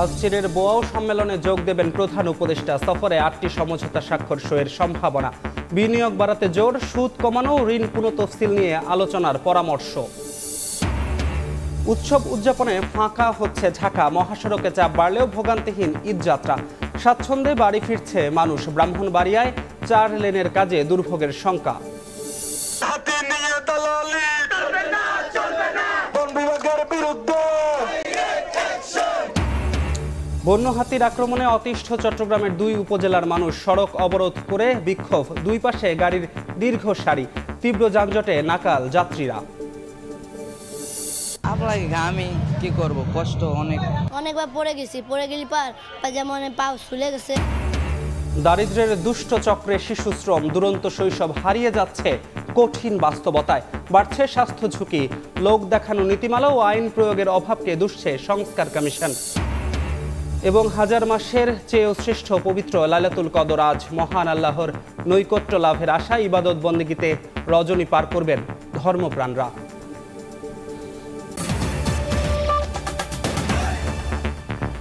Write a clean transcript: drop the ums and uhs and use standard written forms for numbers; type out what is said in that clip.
আজ চীনের বোয়াও সম্মেলনে যোগ দেবেন প্রধান উপদেষ্টা। সফরে 8টি সমঝোতা স্বাক্ষর সইয়ের সম্ভাবনা। বিনিয়োগ বাড়াতে জোর, সুদ কমানো, ঋণ পুনঃতফসিল নিয়ে আলোচনার পরামর্শ। উৎসব উদযাপনে ফাঁকা হচ্ছে ঢাকা। মহাসড়কে চাপ বাড়লেও ভোগান্তিহীন ঈদযাত্রা। স্বাচ্ছন্দ্যে বাড়ি ফিরছে মানুষ। ব্রাহ্মণবাড়িয়ায় 4 লেনের কাজে দুর্ভোগের শঙ্কা। বন্য হাতির আক্রমণে অতিষ্ঠ চট্টগ্রামের 2 উপজেলার মানুষ। সড়ক অবরোধ করে বিক্ষোভ। 2 পাশে গাড়ির দীর্ঘ সারি। তীব্র যানজটে নাকাল যাত্রীরা। আমি কি করব, কষ্ট অনেকবার পড়ে গেছি, পড়ে গেলি যেমন পা ফুলে গেছে। দারিদ্র্যের দুষ্ট চক্রে শিশু শ্রম, দুরন্ত শৈশব হারিয়ে যাচ্ছে কঠিন বাস্তবতায়। বাড়ছে স্বাস্থ্য ঝুঁকি। লোক দেখানো নীতিমালা ও আইন প্রয়োগের অভাবকে দুষছে সংস্কার কমিশন। এবং হাজার মাসের চেয়েও শ্রেষ্ঠ পবিত্র লাইলাতুল কদর আজ। মহান আল্লাহর নৈকট্য লাভের আশা ইবাদত বন্দেগীতে রজনী পার করবেন ধর্মপ্রাণরা।